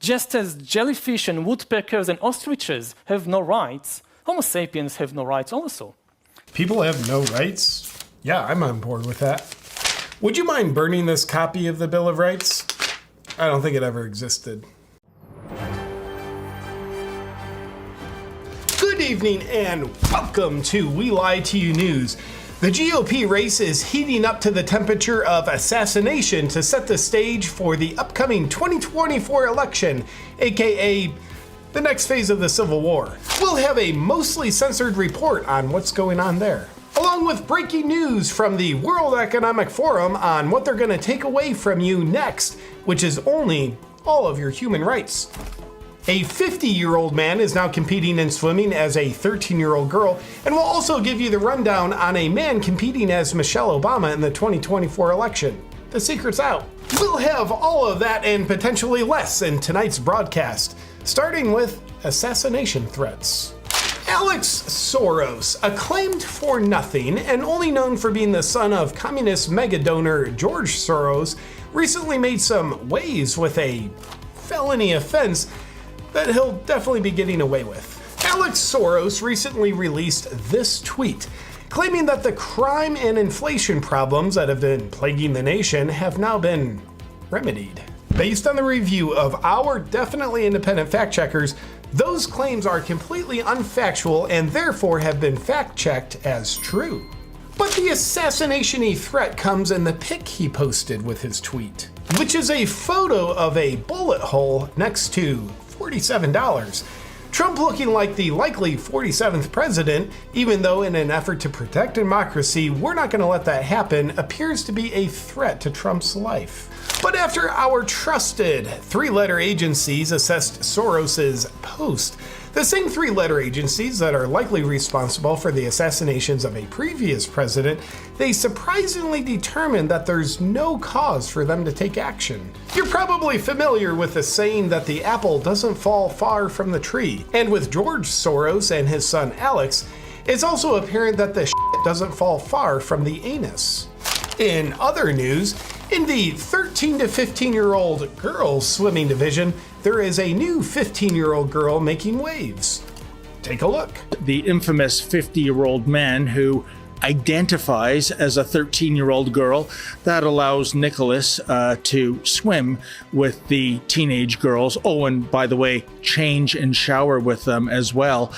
Just as jellyfish and woodpeckers and ostriches have no rights, Homo sapiens have no rights also. People have no rights? Yeah, I'm on board with that. Would you mind burning this copy of the Bill of Rights? I don't think it ever existed. Good evening and welcome to We Lie to You News. The GOP race is heating up to the temperature of assassination to set the stage for the upcoming 2024 election, aka the next phase of the Civil War. We'll have a mostly censored report on what's going on there, along with breaking news from the World Economic Forum on what they're going to take away from you next, which is only all of your human rights. A 50-year-old man is now competing in swimming as a 13-year-old girl, and we'll also give you the rundown on a man competing as Michelle Obama in the 2024 election. The secret's out. We'll have all of that and potentially less in tonight's broadcast, starting with assassination threats. Alexe Sorose, acclaimed for nothing and only known for being the son of communist mega-donor George Soros, recently made some waves with a felony offense that he'll definitely be getting away with. Alexe Sorose recently released this tweet, claiming that the crime and inflation problems that have been plaguing the nation have now been remedied. Based on the review of our definitely independent fact checkers, those claims are completely unfactual and therefore have been fact-checked as true. But the assassination-y threat comes in the pic he posted with his tweet, which is a photo of a bullet hole next to $47. Trump looking like the likely 47th president, even though in an effort to protect democracy, we're not going to let that happen, appears to be a threat to Trump's life. But after our trusted three-letter agencies assessed Soros's post, the same three-letter agencies that are likely responsible for the assassinations of a previous president, they surprisingly determined that there's no cause for them to take action. You're probably familiar with the saying that the apple doesn't fall far from the tree. And with George Soros and his son Alex, it's also apparent that the shit doesn't fall far from the anus. In other news, in the 13 to 15-year-old girls swimming division, there is a new 15-year-old girl making waves. Take a look. The infamous 50-year-old man who identifies as a 13-year-old girl, that allows Nicholas to swim with the teenage girls. Oh, and by the way, change and shower with them as well.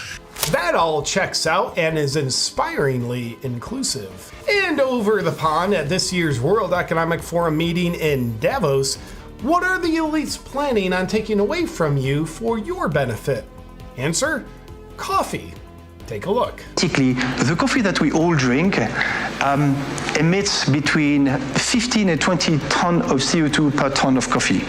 That all checks out and is inspiringly inclusive. And over the pond at this year's World Economic Forum meeting in Davos, what are the elites planning on taking away from you for your benefit? Answer: coffee. Take a look. Typically, the coffee that we all drink emits between 15 and 20 tons of CO2 per ton of coffee.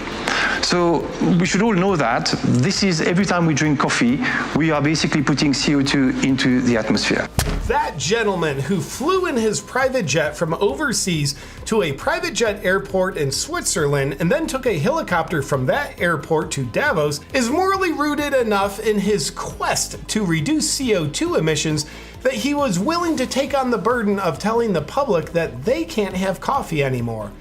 So we should all know that this is every time we drink coffee, we are basically putting CO2 into the atmosphere. That gentleman who flew in his private jet from overseas to a private jet airport in Switzerland and then took a helicopter from that airport to Davos is morally rooted enough in his quest to reduce CO2 emissions that he was willing to take on the burden of telling the public that they can't have coffee anymore.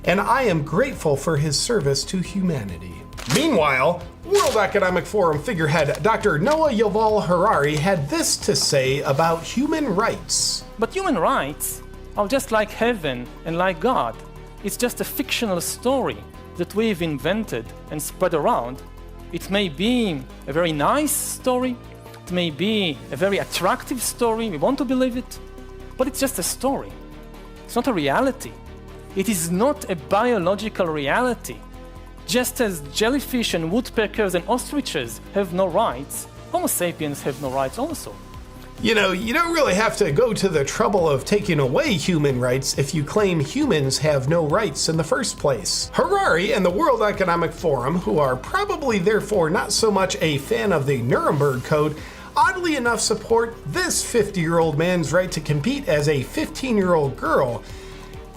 And I am grateful for his service to humanity. Meanwhile, World Economic Forum figurehead Dr. Noah Yuval Harari had this to say about human rights. But human rights are just like heaven and like God. It's just a fictional story that we've invented and spread around. It may be a very nice story, it may be a very attractive story, we want to believe it, but it's just a story. It's not a reality. It is not a biological reality. Just as jellyfish and woodpeckers and ostriches have no rights, Homo sapiens have no rights also. You know, you don't really have to go to the trouble of taking away human rights if you claim humans have no rights in the first place. Harari and the World Economic Forum, who are probably therefore not so much a fan of the Nuremberg Code, oddly enough support this 50-year-old man's right to compete as a 15-year-old girl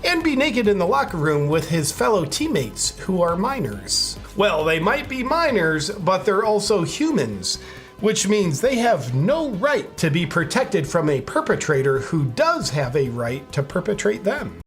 and be naked in the locker room with his fellow teammates who are minors. Well, they might be minors, but they're also humans, which means they have no right to be protected from a perpetrator who does have a right to perpetrate them.